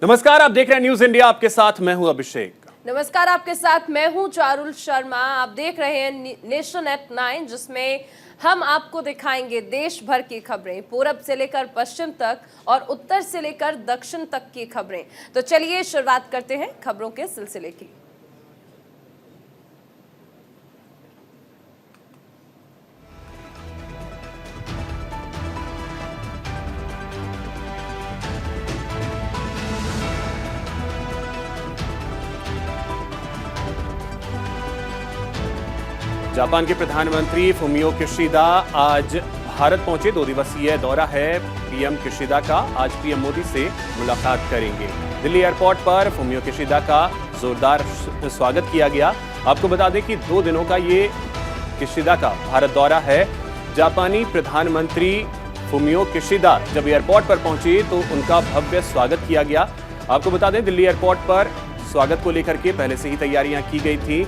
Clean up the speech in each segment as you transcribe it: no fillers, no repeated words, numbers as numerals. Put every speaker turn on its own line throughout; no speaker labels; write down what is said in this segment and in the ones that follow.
नमस्कार, आप देख रहे हैं न्यूज इंडिया। आपके साथ मैं हूं अभिषेक।
नमस्कार, आपके साथ मैं हूं चारुल शर्मा। आप देख रहे हैं नेशन@9, जिसमें हम आपको दिखाएंगे देश भर की खबरें, पूरब से लेकर पश्चिम तक और उत्तर से लेकर दक्षिण तक की खबरें। तो चलिए शुरुआत करते हैं खबरों के सिलसिले की।
जापान के प्रधानमंत्री फुमियो किशिदा आज भारत पहुंचे। 2 दिवसीय दौरा है पीएम किशिदा का। आज पीएम मोदी से मुलाकात करेंगे। दिल्ली एयरपोर्ट पर फुमियो किशिदा का जोरदार स्वागत किया गया। आपको बता दें कि 2 दिनों का ये किशिदा का भारत दौरा है। जापानी प्रधानमंत्री फुमियो किशिदा जब एयरपोर्ट पर पहुंचे तो उनका भव्य स्वागत किया गया। आपको बता दें, दिल्ली एयरपोर्ट पर स्वागत को लेकर के पहले से ही तैयारियां की गई थी।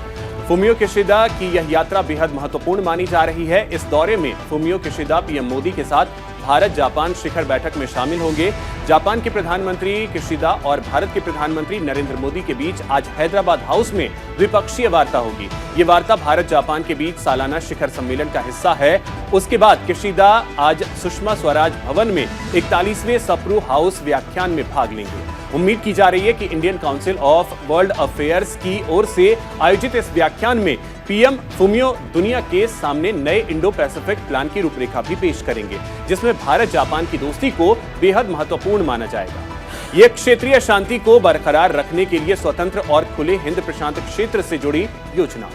फुमियो किशिदा की यह यात्रा बेहद महत्वपूर्ण मानी जा रही है। इस दौरे में फुमियो किशिदा पीएम मोदी के साथ भारत जापान शिखर बैठक में शामिल होंगे। जापान के प्रधानमंत्री किशिदा और भारत के प्रधानमंत्री नरेंद्र मोदी के बीच आज हैदराबाद हाउस में द्विपक्षीय वार्ता होगी। ये वार्ता भारत जापान के बीच सालाना शिखर सम्मेलन का हिस्सा है। उसके बाद किशिदा आज सुषमा स्वराज भवन में 41वें सप्रू हाउस व्याख्यान में भाग लेंगे। उम्मीद की जा रही है कि Indian council of world affairs की ओर से आयोजित इस व्याख्यान में पीएम फुमियो दुनिया के सामने नए इंडो पैसिफिक प्लान की रूपरेखा भी पेश करेंगे, जिसमें भारत जापान की दोस्ती को बेहद महत्वपूर्ण माना जाएगा। यह क्षेत्रीय शांति को बरकरार रखने के लिए स्वतंत्र और खुले हिंद प्रशांत क्षेत्र से जुड़ी योजना।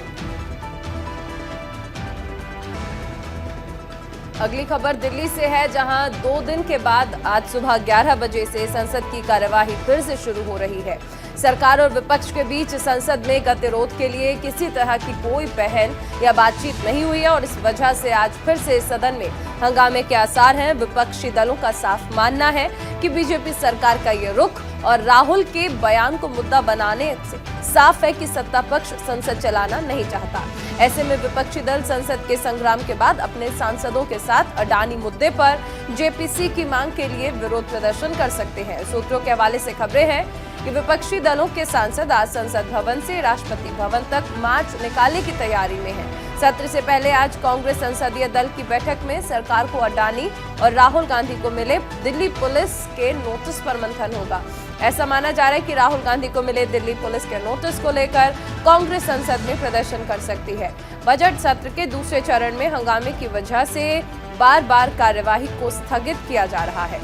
अगली खबर दिल्ली से है, जहां 2 दिन के बाद आज सुबह 11 बजे से संसद की कार्यवाही फिर से शुरू हो रही है। सरकार और विपक्ष के बीच संसद में गतिरोध के लिए किसी तरह की कोई पहल या बातचीत नहीं हुई है और इस वजह से आज फिर से सदन में हंगामे के आसार हैं। विपक्षी दलों का साफ मानना है कि बीजेपी सरकार का ये रुख और राहुल के बयान को मुद्दा बनाने से साफ है कि सत्ता पक्ष संसद चलाना नहीं चाहता। ऐसे में विपक्षी दल संसद के संग्राम के बाद अपने सांसदों के साथ अडानी मुद्दे पर जेपीसी की मांग के लिए विरोध प्रदर्शन कर सकते हैं। सूत्रों के हवाले से खबरें हैं कि विपक्षी दलों के सांसद आज संसद भवन से राष्ट्रपति भवन तक मार्च निकालने की तैयारी में हैं। सत्र से पहले आज कांग्रेस संसदीय दल की बैठक में सरकार को अडानी और राहुल गांधी को मिले दिल्ली पुलिस के नोटिस पर मंथन होगा। ऐसा माना जा रहा है कि राहुल गांधी को मिले दिल्ली पुलिस के नोटिस को लेकर कांग्रेस संसद में प्रदर्शन कर सकती है। बजट सत्र के दूसरे चरण में हंगामे की वजह से बार बार कार्यवाही को स्थगित किया जा रहा है।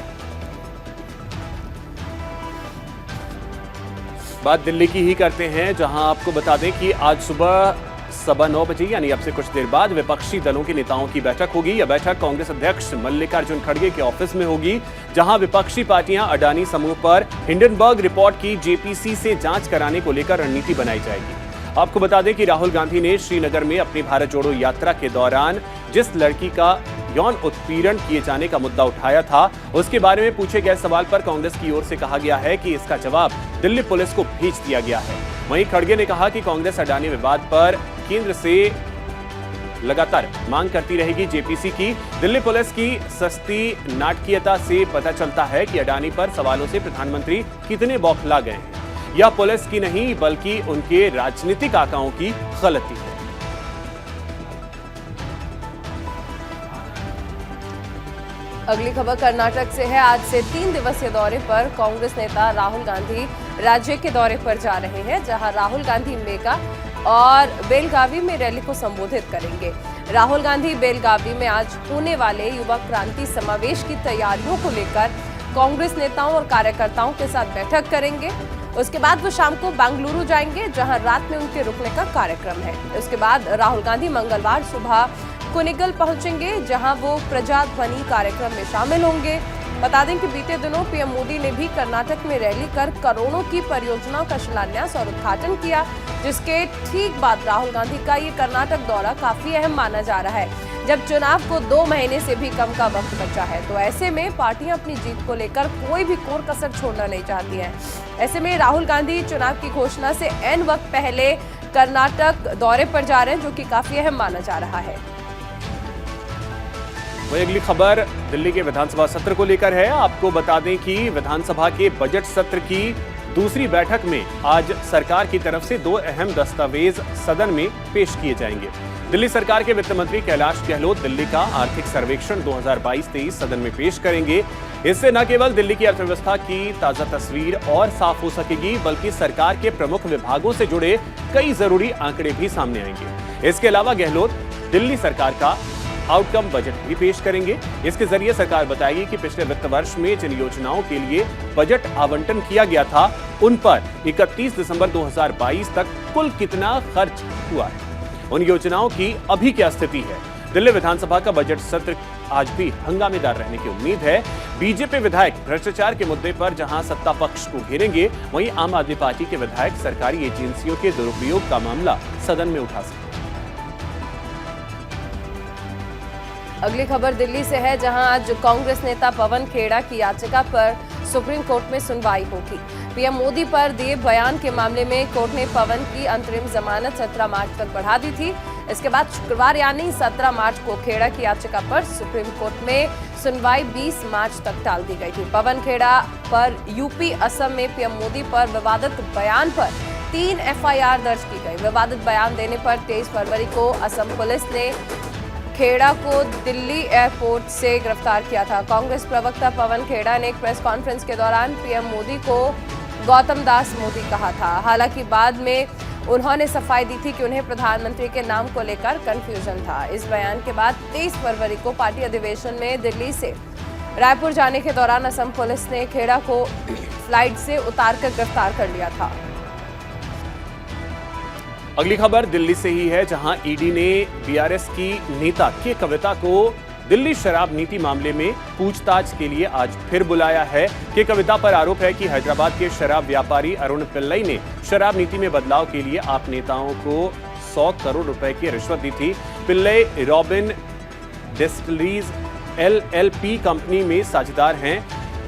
बात दिल्ली की ही करते हैं, जहां आपको बता दें कि आज सुबह 9:15 बजे यानी अब से कुछ देर बाद विपक्षी दलों के नेताओं की बैठक होगी। यह बैठक कांग्रेस अध्यक्ष मल्लिकार्जुन खड़गे के ऑफिस में होगी, जहां विपक्षी पार्टियां अडानी समूह पर हिंडनबर्ग रिपोर्ट की जेपीसी से जांच कराने को लेकर रणनीति बनाई जाएगी। आपको बता दें कि राहुल गांधी ने श्रीनगर में अपनी भारत जोड़ो यात्रा के दौरान जिस लड़की का यौन उत्पीड़न किए जाने का मुद्दा उठाया था, उसके बारे में पूछे गए सवाल पर कांग्रेस की ओर से कहा गया है कि इसका जवाब दिल्ली पुलिस को भेज दिया गया है। वहीं खड़गे ने कहा कि कांग्रेस अडानी विवाद पर केंद्र से लगातार मांग करती रहेगी जेपीसी की। दिल्ली पुलिस की सस्ती नाटकीयता से पता चलता है कि अडानी पर सवालों से प्रधानमंत्री कितने बौखला गए हैं। यह पुलिस की नहीं बल्कि उनके राजनीतिक आकाओं की गलती है।
अगली खबर कर्नाटक से है। आज से 3 दिवसीय दौरे पर कांग्रेस नेता राहुल गांधी राज्य के दौरे पर जा रहे हैं, जहां राहुल गांधी मेगा और बेलगावी में रैली को संबोधित करेंगे। राहुल गांधी बेलगावी में आज होने वाले युवा क्रांति समावेश की तैयारियों को लेकर कांग्रेस नेताओं और कार्यकर्ताओं के साथ बैठक करेंगे। उसके बाद वो शाम को बेंगलुरु जाएंगे, जहां रात में उनके रुकने का कार्यक्रम है। उसके बाद राहुल गांधी मंगलवार सुबह कुनिगल पहुंचेंगे, जहां वो प्रजाध्वनि कार्यक्रम में शामिल होंगे। बता दें कि बीते दिनों पीएम मोदी ने भी कर्नाटक में रैली कर करोड़ों की परियोजनाओं का शिलान्यास और उद्घाटन किया, जिसके ठीक बाद राहुल गांधी का ये कर्नाटक दौरा काफी अहम माना जा रहा है, जब चुनाव को 2 महीने से भी कम का वक्त बचा है। तो ऐसे में पार्टियां अपनी जीत को लेकर कोई भी कोर कसर छोड़ना नहीं चाहती हैं। ऐसे में राहुल गांधी चुनाव की घोषणा से ऐन वक्त पहले कर्नाटक दौरे पर जा रहे हैं, जो कि काफी अहम माना जा रहा है।
वही अगली खबर दिल्ली के विधानसभा सत्र को लेकर है। आपको बता दें कि विधानसभा के बजट सत्र की दूसरी बैठक में आज सरकार की तरफ से 2 अहम दस्तावेज सदन में पेश किए जाएंगे। दिल्ली सरकार के वित्त मंत्री कैलाश गहलोत दिल्ली का आर्थिक सर्वेक्षण 2022-23 सदन में पेश करेंगे। इससे न केवल दिल्ली की अर्थव्यवस्था की ताजा तस्वीर और साफ हो सकेगी, बल्कि सरकार के प्रमुख विभागों से जुड़े कई जरूरी आंकड़े भी सामने आएंगे। इसके अलावा गहलोत दिल्ली सरकार का आउटकम बजट भी पेश करेंगे। इसके जरिए सरकार बताएगी कि पिछले वित्त वर्ष में जिन योजनाओं के लिए बजट आवंटन किया गया था, उन पर 31 दिसंबर 2022 तक कुल कितना खर्च हुआ है, उन योजनाओं की अभी क्या स्थिति है। दिल्ली विधानसभा का बजट सत्र आज भी हंगामेदार रहने की उम्मीद है। बीजेपी विधायक भ्रष्टाचार के मुद्दे पर जहां सत्ता पक्ष को घेरेंगे, वहीं आम आदमी पार्टी के विधायक सरकारी एजेंसियों के दुरुपयोग का मामला सदन में उठा सकते।
अगली खबर दिल्ली से है, जहां आज कांग्रेस नेता पवन खेड़ा की याचिका पर सुप्रीम कोर्ट में सुनवाई होगी। पीएम मोदी पर दिए बयान के मामले में कोर्ट ने पवन की अंतरिम जमानत 17 मार्च तक बढ़ा दी थी। इसके बाद शुक्रवार यानी 17 मार्च को खेड़ा की याचिका पर सुप्रीम कोर्ट में सुनवाई 20 मार्च तक टाल दी गई थी। पवन खेड़ा पर यूपी असम में पीएम मोदी पर विवादित बयान पर 3 एफआईआर दर्ज की गई। विवादित बयान देने पर 23 फरवरी को असम पुलिस ने खेड़ा को दिल्ली एयरपोर्ट से गिरफ्तार किया था। कांग्रेस प्रवक्ता पवन खेड़ा ने एक प्रेस कॉन्फ्रेंस के दौरान पीएम मोदी को गौतम दास मोदी कहा था। हालांकि बाद में उन्होंने सफाई दी थी कि उन्हें प्रधानमंत्री के नाम को लेकर कंफ्यूजन था। इस बयान के बाद 23 फरवरी को पार्टी अधिवेशन में दिल्ली से रायपुर जाने के दौरान असम पुलिस ने खेड़ा को फ्लाइट से उतारकर गिरफ्तार कर लिया था।
अगली खबर दिल्ली से ही है, जहां ईडी ने बीआरएस की नेता के कविता को दिल्ली शराब नीति मामले में पूछताछ के लिए आज फिर बुलाया है। के कविता पर आरोप है कि हैदराबाद के शराब व्यापारी अरुण पिल्लई ने शराब नीति में बदलाव के लिए आप नेताओं को 100 करोड़ रुपए की रिश्वत दी थी। Pillai robin distilleries LLP company में साझेदार हैं।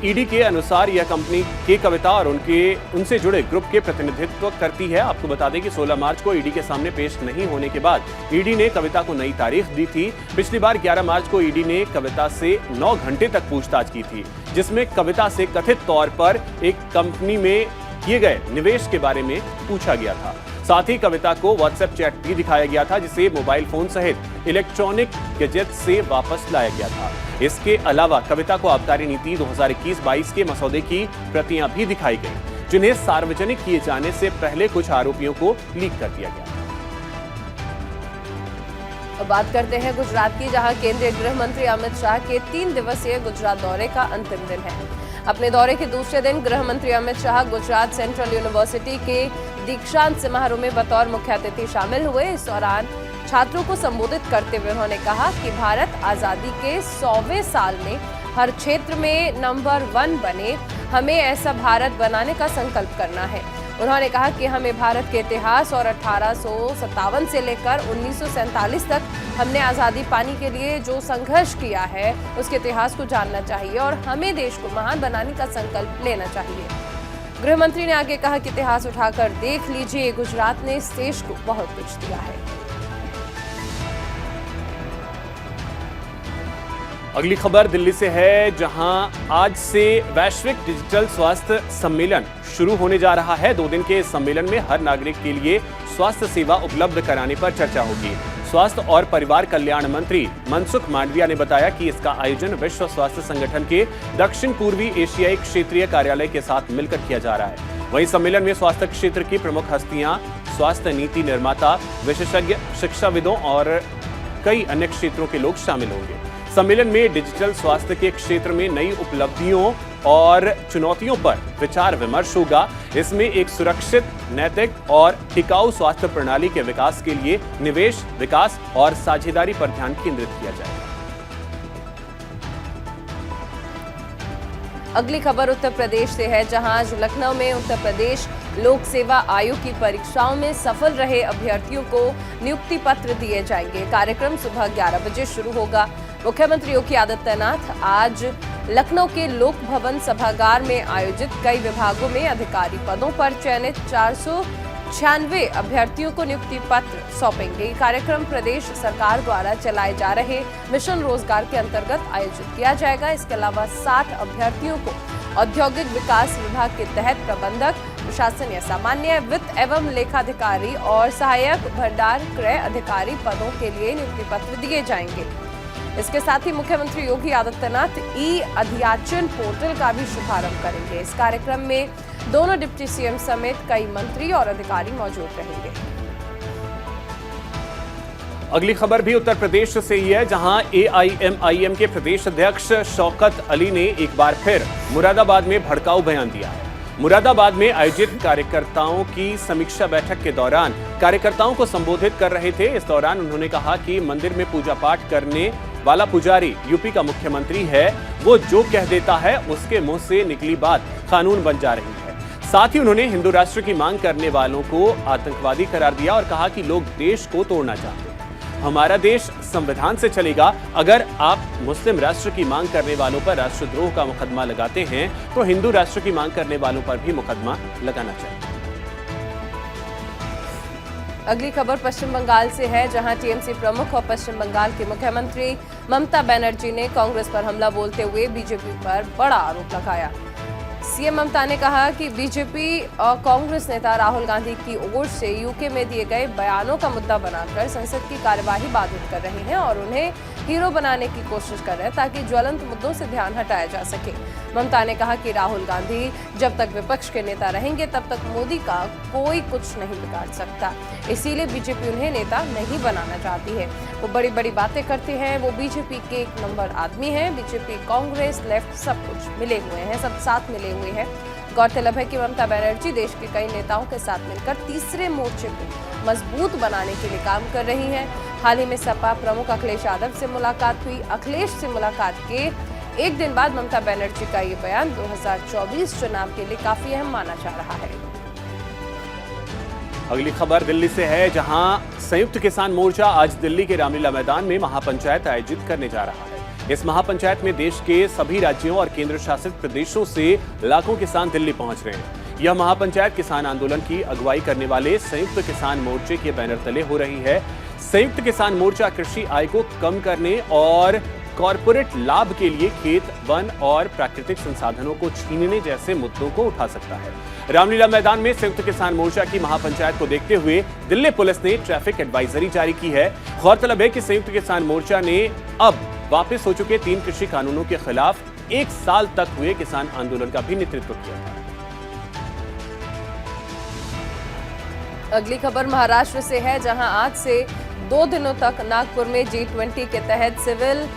ईडी के अनुसार यह कंपनी के कविता और उनसे जुड़े ग्रुप के प्रतिनिधित्व करती है। आपको बता दें कि 16 मार्च को ईडी के सामने पेश नहीं होने के बाद ईडी ने कविता को नई तारीख दी थी। पिछली बार 11 मार्च को ईडी ने कविता से 9 घंटे तक पूछताछ की थी, जिसमें कविता से कथित तौर पर एक कंपनी में किए गए निवेश के बारे में पूछा गया था। साथ ही कविता को व्हाट्सएप चैट भी दिखाया गया था, जिसे मोबाइल फोन सहित इलेक्ट्रॉनिक गैजेट से वापस लाया गया था। इसके अलावा कविता को आबकारी नीति 2021-22 के मसौदे की प्रतियां भी दिखाई गई, जिन्हें सार्वजनिक किए जाने से पहले कुछ आरोपियों को लीक कर दिया गया।
अब बात करते हैं गुजरात की, जहां केंद्रीय गृह मंत्री अमित शाह के 3 दिवसीय गुजरात दौरे का अंतिम दिन है। अपने दौरे के दूसरे दिन गृह मंत्री अमित शाह गुजरात सेंट्रल यूनिवर्सिटी के दीक्षांत समारोह में बतौर मुख्य अतिथि शामिल हुए। इस दौरान छात्रों को संबोधित करते हुए उन्होंने कहा कि भारत आजादी के 100वें साल में हर क्षेत्र में नंबर 1 बने, हमें ऐसा भारत बनाने का संकल्प करना है। उन्होंने कहा कि हमें भारत के इतिहास और 1857 से लेकर 1947 तक हमने आज़ादी पाने के लिए जो संघर्ष किया है, उसके इतिहास को जानना चाहिए और हमें देश को महान बनाने का संकल्प लेना चाहिए। गृह मंत्री ने आगे कहा कि इतिहास उठाकर देख लीजिए, गुजरात ने इस देश को बहुत कुछ दिया है।
अगली खबर दिल्ली से है, जहां आज से वैश्विक डिजिटल स्वास्थ्य सम्मेलन शुरू होने जा रहा है। 2 दिन के इस सम्मेलन में हर नागरिक के लिए स्वास्थ्य सेवा उपलब्ध कराने पर चर्चा होगी। स्वास्थ्य और परिवार कल्याण मंत्री मनसुख मांडविया ने बताया कि इसका आयोजन विश्व स्वास्थ्य संगठन के दक्षिण पूर्वी एशियाई क्षेत्रीय कार्यालय के साथ मिलकर किया जा रहा है। वहीं सम्मेलन में स्वास्थ्य क्षेत्र की प्रमुख हस्तियां, स्वास्थ्य नीति निर्माता, विशेषज्ञ, शिक्षाविदों और कई अन्य क्षेत्रों के लोग शामिल होंगे। सम्मेलन में डिजिटल स्वास्थ्य के क्षेत्र में नई उपलब्धियों और चुनौतियों पर विचार विमर्श होगा। इसमें एक सुरक्षित, नैतिक और टिकाऊ स्वास्थ्य प्रणाली के विकास के लिए निवेश, विकास और साझेदारी पर ध्यान केंद्रित किया जाएगा।
अगली खबर उत्तर प्रदेश से है, जहां आज लखनऊ में उत्तर प्रदेश लोक सेवा आयोग की परीक्षाओं में सफल रहे अभ्यर्थियों को नियुक्ति पत्र दिए जाएंगे। कार्यक्रम सुबह 11 बजे शुरू होगा। मुख्यमंत्री योगी आदित्यनाथ आज लखनऊ के लोक भवन सभागार में आयोजित कई विभागों में अधिकारी पदों पर चयनित 496 अभ्यर्थियों को नियुक्ति पत्र सौंपेंगे। ये कार्यक्रम प्रदेश सरकार द्वारा चलाए जा रहे मिशन रोजगार के अंतर्गत आयोजित किया जाएगा। इसके अलावा 60 अभ्यर्थियों को औद्योगिक विकास विभाग के तहत प्रबंधक, प्रशासन या सामान्य वित्त एवं लेखाधिकारी और सहायक भंडार क्रय अधिकारी पदों के लिए नियुक्ति पत्र दिए जाएंगे। इसके साथ ही मुख्यमंत्री योगी आदित्यनाथ ई अध्याचन पोर्टल का भी शुभारंभ करेंगे। इस कार्यक्रम में दोनों डिप्टी सीएम समेत कई मंत्री और अधिकारी मौजूद रहेंगे।
अगली खबर भी उत्तर प्रदेश से ही है, जहां एआईएमआईएम के प्रदेश अध्यक्ष शौकत अली ने एक बार फिर मुरादाबाद में भड़काऊ बयान दिया है। मुरादाबाद में आयोजित कार्यकर्ताओं की समीक्षा बैठक के दौरान कार्यकर्ताओं को संबोधित कर रहे थे। इस दौरान उन्होंने कहा कि मंदिर में पूजा पाठ करने वाला पुजारी यूपी का मुख्यमंत्री है, वो जो कह देता है उसके मुंह से निकली बात कानून बन जा रही है। साथ ही उन्होंने हिंदू राष्ट्र की मांग करने वालों को आतंकवादी करार दिया और कहा कि लोग देश को तोड़ना चाहते हैं। हमारा देश संविधान से चलेगा। अगर आप मुस्लिम राष्ट्र की मांग करने वालों पर राष्ट्रद्रोह का मुकदमा लगाते हैं तो हिंदू राष्ट्र की मांग करने वालों पर भी मुकदमा लगाना चाहिए।
अगली खबर पश्चिम बंगाल से है, जहां टीएमसी प्रमुख और पश्चिम बंगाल की मुख्यमंत्री ममता बनर्जी ने कांग्रेस पर हमला बोलते हुए बीजेपी पर बड़ा आरोप लगाया। सीएम ममता ने कहा कि बीजेपी और कांग्रेस नेता राहुल गांधी की ओर से यूके में दिए गए बयानों का मुद्दा बनाकर संसद की कार्यवाही बाधित कर रहे हैं और उन्हें हीरो बनाने की कोशिश कर रहे हैं ताकि ज्वलंत मुद्दों से ध्यान हटाया जा सके। ममता ने कहा कि राहुल गांधी जब तक विपक्ष के नेता रहेंगे तब तक मोदी का कोई कुछ नहीं बिगाड़ सकता, इसीलिए बीजेपी उन्हें नेता नहीं बनाना चाहती है। वो बड़ी बड़ी बातें करते हैं, वो बीजेपी के एक नंबर आदमी हैं। बीजेपी, कांग्रेस, लेफ्ट सब कुछ मिले हुए हैं, सब साथ मिले हुए हैं। गौरतलब है कि ममता बनर्जी देश के कई नेताओं के साथ मिलकर तीसरे मोर्चे को मजबूत बनाने के लिए काम कर रही हैं। हाल ही में सपा प्रमुख अखिलेश यादव से मुलाकात हुई। अखिलेश से मुलाकात के एक दिन बाद ममता बनर्जी का ये बयान 2024 चुनाव के लिए काफी अहम माना जा रहा है।
अगली खबर दिल्ली से है, जहां संयुक्त किसान मोर्चा आज दिल्ली के रामलीला मैदान में महापंचायत आयोजित करने जा रहा है। इस महापंचायत में देश के सभी राज्यों और केंद्र शासित प्रदेशों से लाखों किसान दिल्ली पहुंच रहे हैं। यह महापंचायत किसान आंदोलन की अगुवाई करने वाले संयुक्त किसान मोर्चे के बैनर तले हो रही है। संयुक्त किसान मोर्चा कृषि आय को कम करने और कॉरपोरेट लाभ के लिए खेत, वन और प्राकृतिक संसाधनों को छीनने जैसे मुद्दों को उठा सकता है। रामलीला मैदान में संयुक्त किसान मोर्चा की महापंचायत को देखते हुए दिल्ली पुलिस ने ट्रैफिक एडवाइजरी जारी की है। गौरतलब है कि संयुक्त किसान मोर्चा ने अब वापस हो चुके 3 कृषि कानूनों के खिलाफ 1 साल तक हुए किसान आंदोलन का भी नेतृत्व किया था।
अगली खबर महाराष्ट्र से है, जहां आज से 2 दिनों तक नागपुर में G20 के तहत सिविल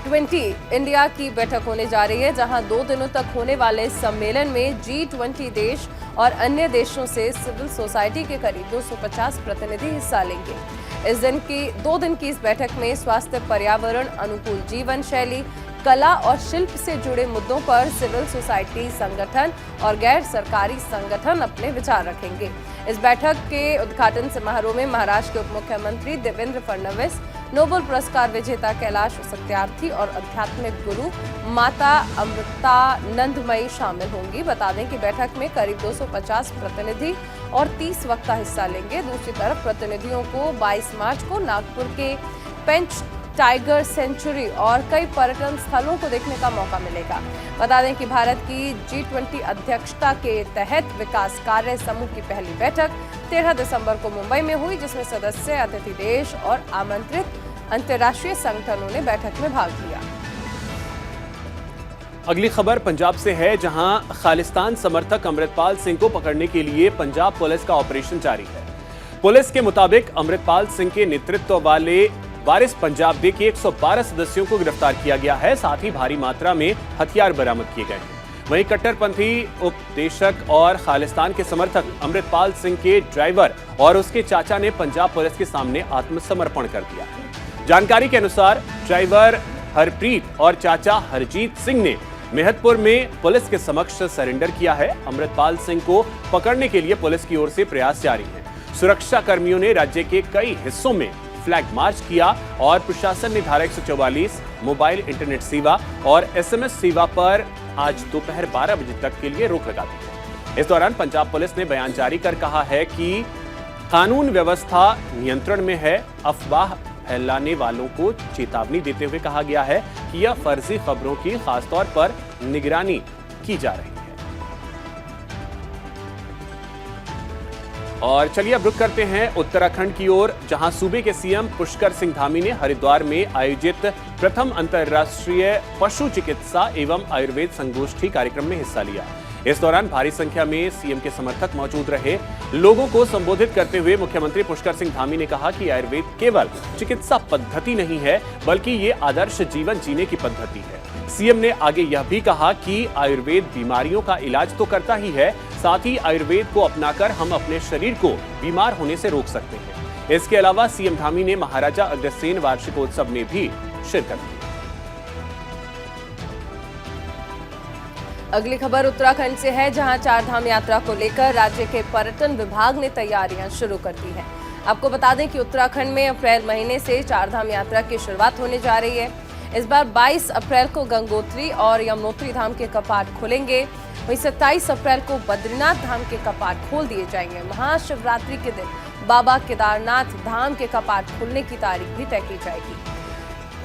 20 इंडिया की बैठक होने जा रही है, जहां 2 दिनों तक होने वाले सम्मेलन में G20 देश और अन्य देशों से सिविल सोसाइटी के करीब 250 प्रतिनिधि हिस्सा लेंगे। 2 दिन की इस बैठक में स्वास्थ्य, पर्यावरण, अनुकूल जीवन शैली, कला और शिल्प से जुड़े मुद्दों पर सिविल सोसाइटी संगठन और गैर सरकारी संगठन अपने विचार रखेंगे। इस बैठक के उद्घाटन समारोह में महाराष्ट्र के उप मुख्यमंत्री देवेंद्र फडणवीस, नोबेल पुरस्कार विजेता कैलाश सत्यार्थी और आध्यात्मिक गुरु माता अमृतानंदमयी शामिल होंगी। बता दें कि बैठक में करीब 250 प्रतिनिधि और 30 वक्ता हिस्सा लेंगे। दूसरी तरफ प्रतिनिधियों को 22 मार्च को नागपुर के पेंच टाइगर सेंचुरी और कई पर्यटन स्थलों को देखने का मौका मिलेगा। बता दें कि भारत की G20 अध्यक्षता के तहत विकास कार्य समूह की पहली बैठक 13 दिसंबर को मुंबई में हुई, जिसमें सदस्य, अतिथि देश और आमंत्रित अंतर्राष्ट्रीय संगठनों ने बैठक में भाग लिया।
अगली खबर पंजाब से है, जहां खालिस्तान समर्थक अमृतपाल सिंह को पकड़ने के लिए पंजाब पुलिस का ऑपरेशन जारी है। पुलिस के मुताबिक अमृतपाल सिंह के नेतृत्व वाले वारिस पंजाब दे के 112 सदस्यों को गिरफ्तार किया गया है। साथ ही भारी मात्रा में हथियार बरामद किए गए हैं। वहीं कट्टरपंथी उपदेशक और खालिस्तान के समर्थक अमृतपाल सिंह के ड्राइवर और उसके चाचा ने पंजाब पुलिस के सामने आत्मसमर्पण कर दिया है। जानकारी के अनुसार ड्राइवर हरप्रीत और चाचा हरजीत सिंह ने मेहतपुर में पुलिस के समक्ष सरेंडर किया है। अमृतपाल सिंह को पकड़ने के लिए पुलिस की ओर से प्रयास जारी है। सुरक्षा कर्मियों ने राज्य के कई हिस्सों में फ्लैग मार्च किया और प्रशासन ने धारा 144 मोबाइल इंटरनेट सेवा और SMS सेवा पर आज दोपहर 12 बजे तक के लिए रोक लगा दी है। इस दौरान पंजाब पुलिस ने बयान जारी कर कहा है कि कानून व्यवस्था नियंत्रण में है। अफवाह फैलाने वालों को चेतावनी देते हुए कहा गया है कि यह फर्जी खबरों की खासतौर पर निगरानी की जा रही है। और चलिए अब रुक करते हैं उत्तराखंड की ओर, जहां सूबे के सीएम पुष्कर सिंह धामी ने हरिद्वार में आयोजित प्रथम अंतर्राष्ट्रीय पशु चिकित्सा एवं आयुर्वेद संगोष्ठी कार्यक्रम में हिस्सा लिया। इस दौरान भारी संख्या में सीएम के समर्थक मौजूद रहे। लोगों को संबोधित करते हुए मुख्यमंत्री पुष्कर सिंह धामी ने कहा कि आयुर्वेद केवल चिकित्सा पद्धति नहीं है, बल्कि ये आदर्श जीवन जीने की पद्धति है। सीएम ने आगे यह भी कहा कि आयुर्वेद बीमारियों का इलाज तो करता ही है, साथ ही आयुर्वेद को अपनाकर हम अपने शरीर को बीमार होने से रोक सकते हैं। इसके अलावा सीएम धामी ने महाराजा अग्रसेन वार्षिकोत्सव में भी शिरकत की।
अगली खबर उत्तराखंड से है, जहां चारधाम यात्रा को लेकर राज्य के पर्यटन विभाग ने तैयारियां शुरू कर दी हैं। आपको बता दें कि उत्तराखंड में अप्रैल महीने से चारधाम यात्रा की शुरुआत होने जा रही है। इस बार 22 अप्रैल को गंगोत्री और यमुनोत्री धाम के कपाट खुलेंगे। वहीं 27 अप्रैल को बद्रीनाथ धाम के कपाट खोल दिए जाएंगे। महाशिवरात्रि के दिन बाबा केदारनाथ धाम के कपाट खुलने की तारीख भी तय की जाएगी।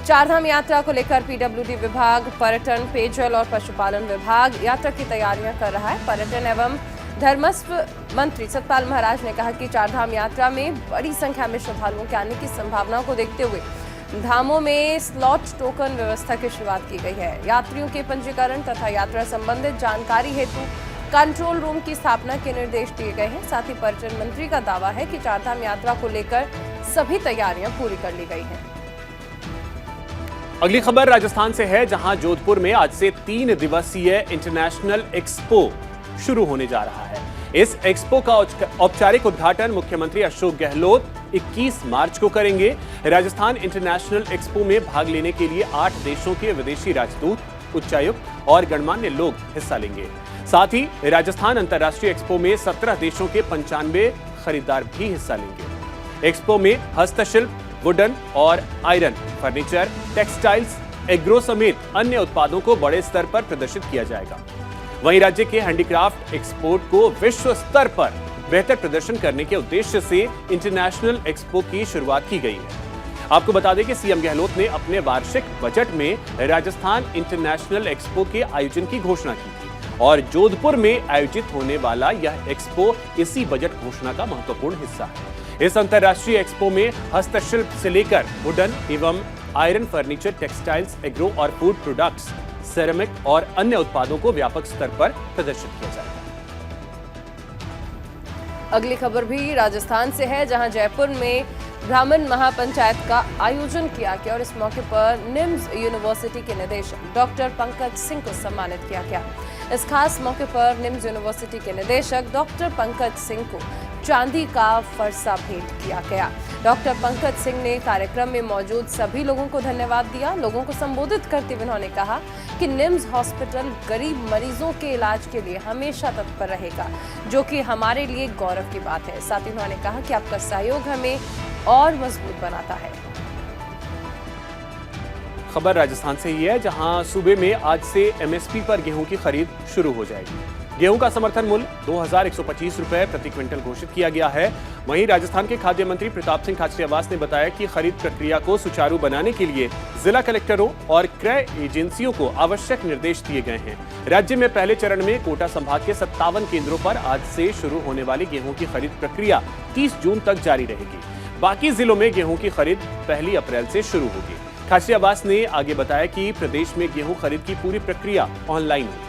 चारधाम यात्रा को लेकर पीडब्ल्यूडी विभाग, पर्यटन, पेयजल और पशुपालन विभाग यात्रा की तैयारियां कर रहा है। पर्यटन एवं धर्मस्व मंत्री सतपाल महाराज ने कहा कि चारधाम यात्रा में बड़ी संख्या में श्रद्धालुओं के आने की संभावनाओं को देखते हुए धामों में स्लॉट टोकन व्यवस्था की शुरुआत की गई है। यात्रियों के पंजीकरण तथा यात्रा संबंधित जानकारी हेतु कंट्रोल रूम की स्थापना के निर्देश दिए गए हैं। साथ ही पर्यटन मंत्री का दावा है कि चारधाम यात्रा को लेकर सभी तैयारियां पूरी कर ली गई हैं।
अगली खबर राजस्थान से है, जहां जोधपुर में आज से 3 दिवसीय इंटरनेशनल एक्सपो शुरू होने जा रहा है। इस एक्सपो का औपचारिक उद्घाटन मुख्यमंत्री अशोक गहलोत 21 मार्च को करेंगे। राजस्थान इंटरनेशनल एक्सपो में भाग लेने के लिए 8 देशों के विदेशी राजदूत, उच्चायुक्त और गणमान्य लोग हिस्सा लेंगे। साथ ही राजस्थान अंतर्राष्ट्रीय एक्सपो में 17 देशों के 95 खरीदार भी हिस्सा लेंगे। एक्सपो में हस्तशिल्प, वुडन और आयरन, फर्नीचर, टेक्सटाइल्स, एग्रो समेत अन्य उत्पादों को बड़े स्तर पर प्रदर्शित किया जाएगा। वहीं राज्य के हैंडीक्राफ्ट एक्सपोर्ट को विश्व स्तर पर बेहतर प्रदर्शन करने के उद्देश्य से इंटरनेशनल एक्सपो की शुरुआत की गई है। आपको बता दें कि सीएम गहलोत ने अपने वार्षिक बजट में राजस्थान इंटरनेशनल एक्सपो के आयोजन की घोषणा की थी और जोधपुर में आयोजित होने वाला यह एक्सपो इसी बजट घोषणा का महत्वपूर्ण हिस्सा है। इस अंतर्राष्ट्रीय एक्सपो में हस्तशिल्प से लेकर वुडन एवं आयरन, फर्नीचर, टेक्सटाइल्स, एग्रो और फूड प्रोडक्ट्स, सेरेमिक और अन्य उत्पादों को व्यापक स्तर पर प्रदर्शित किया जाएगा।
अगली खबर भी राजस्थान से है, जहां जयपुर में ब्राह्मण महापंचायत का आयोजन किया गया और इस मौके पर निम्स यूनिवर्सिटी के निदेशक डॉक्टर पंकज सिंह को सम्मानित किया गया। इस खास मौके पर निम्स यूनिवर्सिटी के निदेशक डॉक्टर पंकज सिंह को चांदी का फरसा भेंट किया गया। डॉक्टर पंकज सिंह ने कार्यक्रम में मौजूद सभी लोगों को धन्यवाद दिया। लोगों को संबोधित करते हुए उन्होंने कहा कि निम्स हॉस्पिटल गरीब मरीजों के इलाज के लिए हमेशा तत्पर रहेगा, जो कि हमारे लिए गौरव की बात है। साथ ही उन्होंने कहा कि आपका सहयोग हमें और मजबूत बनाता है।
खबर राजस्थान से ही है, जहां सूबे में आज से एमएसपी पर गेहूं की खरीद शुरू हो जाएगी। गेहूं का समर्थन मूल्य 2125 रुपए प्रति क्विंटल घोषित किया गया है। वहीं राजस्थान के खाद्य मंत्री प्रताप सिंह खाचरियावास ने बताया कि खरीद प्रक्रिया को सुचारू बनाने के लिए जिला कलेक्टरों और क्रय एजेंसियों को आवश्यक निर्देश दिए गए हैं। राज्य में पहले चरण में कोटा संभाग के 57 केंद्रों पर आज से शुरू होने वाली गेहूं की खरीद प्रक्रिया 30 जून तक जारी रहेगी। बाकी जिलों में गेहूं की खरीद 1 अप्रैल से शुरू होगी। खाचरियावास ने आगे बताया कि प्रदेश में गेहूं खरीद की पूरी प्रक्रिया ऑनलाइन होगी।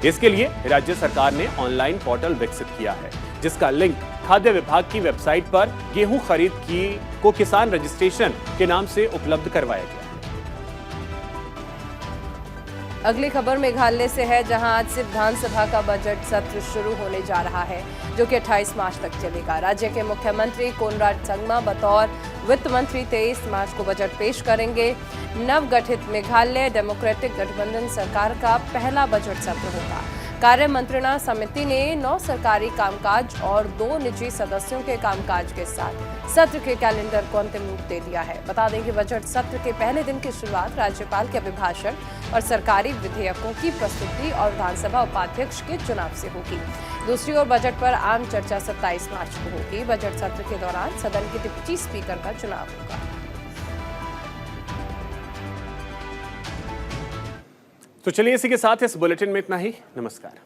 इसके लिए राज्य सरकार ने ऑनलाइन पोर्टल विकसित किया है, जिसका लिंक खाद्य विभाग की वेबसाइट पर गेहूं खरीद को किसान रजिस्ट्रेशन के नाम से उपलब्ध करवाया गया है।
अगली खबर मेघालय से है, जहां आज से विधानसभा का बजट सत्र शुरू होने जा रहा है, जो कि 28 मार्च तक चलेगा। राज्य के मुख्यमंत्री कोनराड संगमा बतौर वित्त मंत्री 23 मार्च को बजट पेश करेंगे। नवगठित मेघालय डेमोक्रेटिक गठबंधन सरकार का पहला बजट सत्र होगा। कार्य मंत्रणा समिति ने 9 सरकारी कामकाज और 2 निजी सदस्यों के कामकाज के साथ सत्र के कैलेंडर को अंतिम रूप दे दिया है। बता दें कि बजट सत्र के पहले दिन की शुरुआत राज्यपाल के अभिभाषण और सरकारी विधेयकों की प्रस्तुति और विधानसभा उपाध्यक्ष के चुनाव से होगी। दूसरी ओर बजट पर आम चर्चा 27 मार्च को होगी। बजट सत्र के दौरान सदन के डिप्टी स्पीकर का चुनाव होगा।
तो चलिए इसी के साथ इस बुलेटिन में इतना ही। नमस्कार।